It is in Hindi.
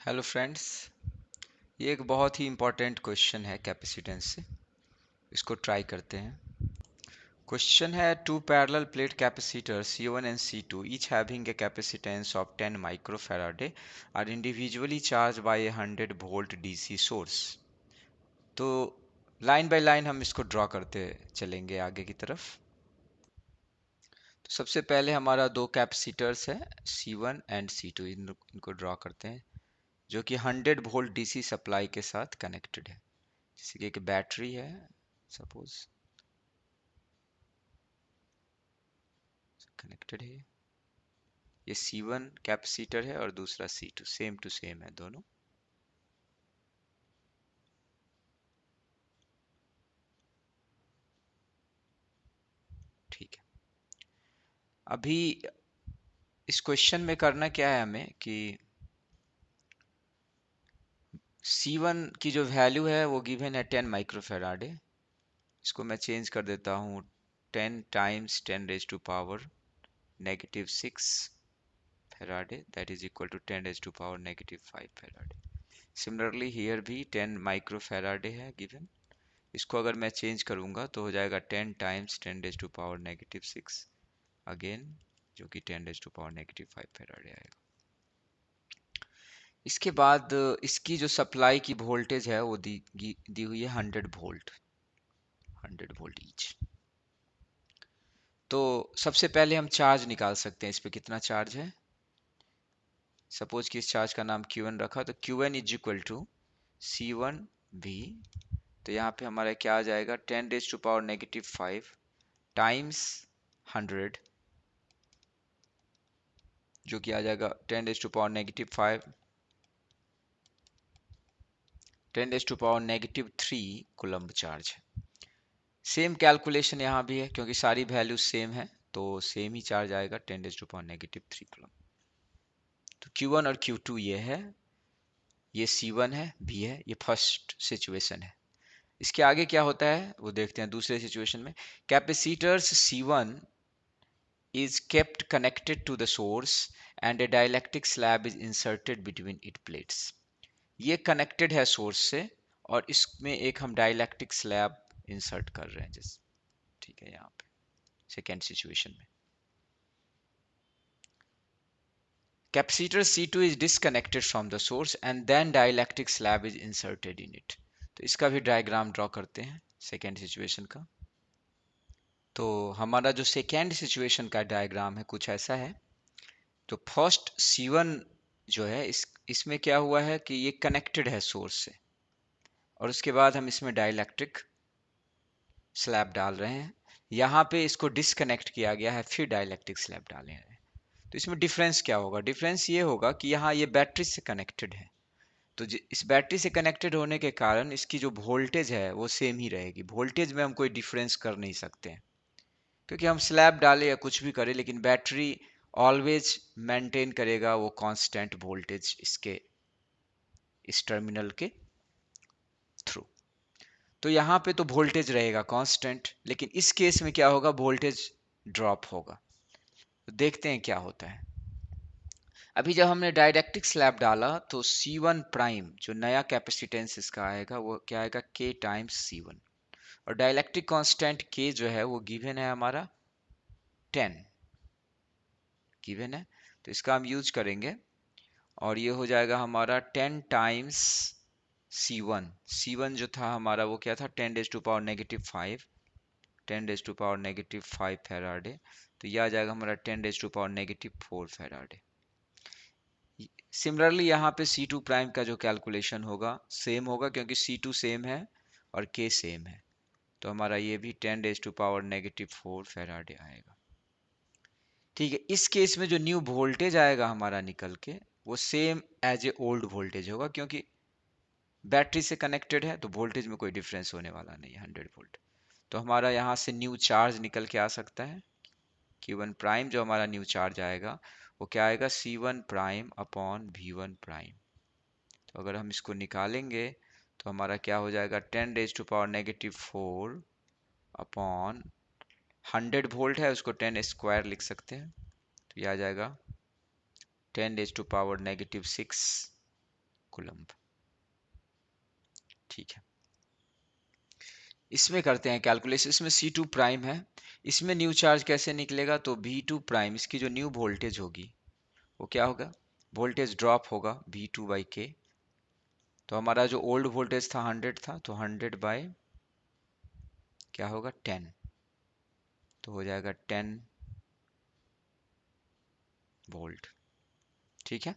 Hello friends. ये एक बहुत ही इम्पोर्टेंट क्वेश्चन है कैपेसिटेंस से। इसको ट्राई करते हैं। क्वेश्चन है two parallel plate capacitor C1 and C2 each having a capacitance of 10 microfarad are individually charged by a 100 volt DC source। तो लाइन बाय लाइन हम इसको ड्रॉ करते चलेंगे आगे की तरफ। तो सबसे पहले हमारा दो कैपेसिटर्स है C1 एंड C2, इनको ड्रॉ करते हैं जो कि 100 वोल्ट डीसी सप्लाई के साथ कनेक्टेड है। जैसे कि एक बैटरी है सपोज कनेक्टेड है, ये C1 कैपेसिटर है और दूसरा C2, सेम टू सेम है दोनों। ठीक है, अभी इस क्वेश्चन में करना क्या है हमें कि C1 की जो वैल्यू है वो गिवन है 10 माइक्रोफेराडे। इसको मैं चेंज कर देता हूँ 10 times 10 raise to power negative 6 faraday, that is equal to 10 raise to power negative 5 faraday. Similarly here भी 10 माइक्रोफेराडे है गिवन। इसको अगर मैं चेंज करूंगा तो हो जाएगा 10 times 10 raise to power negative 6 again, जो कि 10 raise to power negative 5 faraday आएगा। इसके बाद इसकी जो सप्लाई की वोल्टेज है वो दी हुई है 100 वोल्ट, 100 वोल्ट ईच। तो सबसे पहले हम चार्ज निकाल सकते हैं, इस पे कितना चार्ज है। सपोज कि इस चार्ज का नाम Q1 रखा, तो Q1 is equal to C1V। तो यहाँ पे हमारा क्या आ जाएगा 10 raise to power negative 5 times 100, जो कि आ जाएगा 10 raise to power negative 5, 10 raise to power negative 3 coulomb charge है। सेम कैलकुलेशन यहाँ भी है क्योंकि सारी वैल्यूज सेम है, तो सेम ही चार्ज आएगा 10 raise to power negative 3 coulomb. तो Q1 और Q2 ये है, ये C1 है, B है, ये फर्स्ट सिचुएशन है। इसके आगे क्या होता है वो देखते हैं दूसरे सिचुएशन में। Capacitors C1 is kept connected to the source and a dielectric slab is inserted between its plates। ये कनेक्टेड है सोर्स से और इसमें एक हम डाइलेक्ट्रिक स्लैब इंसर्ट कर रहे हैं जैसे, ठीक है। यहाँ पे सेकेंड सिचुएशन में capacitor C2 is disconnected from the source and then dielectric slab is inserted in it। तो इसका भी डायग्राम ड्रॉ करते हैं सेकेंड सिचुएशन का। तो हमारा जो सेकेंड सिचुएशन का डायग्राम है कुछ ऐसा है। तो फर्स्ट C1 जो है इसमें क्या हुआ है कि ये कनेक्टेड है सोर्स से और उसके बाद हम इसमें डाइलेक्ट्रिक स्लैब डाल रहे हैं। यहाँ पे इसको डिसकनेक्ट किया गया है, फिर डाइलेक्ट्रिक स्लैब डाले हैं। तो इसमें डिफरेंस क्या होगा, डिफरेंस ये होगा कि यहाँ ये बैटरी से कनेक्टेड है। तो इस बैटरी से कनेक्टेड होने के कारण इसकी जो वोल्टेज है वो सेम ही रहेगी। वोल्टेज में हम कोई डिफरेंस कर नहीं सकते हैं क्योंकि हम स्लैब डालें या कुछ भी करें, लेकिन बैटरी ऑलवेज मेंटेन करेगा वो कांस्टेंट वोल्टेज इसके इस टर्मिनल के थ्रू। तो यहाँ पे तो वोल्टेज रहेगा कांस्टेंट, लेकिन इस केस में क्या होगा, वोल्टेज ड्रॉप होगा। तो देखते हैं क्या होता है। अभी जब हमने डाइलेक्ट्रिक स्लैब डाला तो C1 प्राइम जो नया कैपेसिटेंस इसका आएगा वो क्या आएगा K टाइम्स C1, और डाइलेक्ट्रिक कांस्टेंट K जो है वो गिवन है हमारा 10 गिवन है। तो इसका हम यूज करेंगे और ये हो जाएगा हमारा 10 टाइम्स C1। C1 जो था हमारा वो क्या था 10 raise to power negative 5, 10 raise to power negative 5 faraday. तो ये आ जाएगा हमारा 10 raise to power negative 4 faraday. Similarly यहाँ पे C2 प्राइम का जो कैलकुलेशन होगा सेम होगा क्योंकि C2 सेम है और K सेम है। तो हमारा ये भी 10 raise to power negative 4 faraday आएगा। ठीक है, इस केस में जो न्यू वोल्टेज आएगा हमारा निकल के वो same as a old voltage होगा क्योंकि बैटरी से कनेक्टेड है, तो वोल्टेज में कोई डिफरेंस होने वाला नहीं है 100 वोल्ट। तो हमारा यहाँ से न्यू चार्ज निकल के आ सकता है Q1 प्राइम। जो हमारा न्यू चार्ज आएगा वो क्या आएगा C1 prime upon V1 prime. तो अगर हम इसको निकालेंगे तो हमारा क्या हो जाएगा 10 raise to power negative 4 upon 100 volt है उसको 10 स्क्वायर लिख सकते हैं। तो ये आ जाएगा 10 raise to power negative 6 coulomb. ठीक है, इसमें करते हैं कैलकुलेशन। इसमें C2 प्राइम है, इसमें न्यू चार्ज कैसे निकलेगा, तो V2 प्राइम, इसकी जो न्यू वोल्टेज होगी वो क्या होगा, वोल्टेज ड्रॉप होगा V2/K। तो हमारा जो ओल्ड वोल्टेज था 100 था, तो 100 बाय क्या होगा 10, तो हो जाएगा 10 वोल्ट। ठीक है,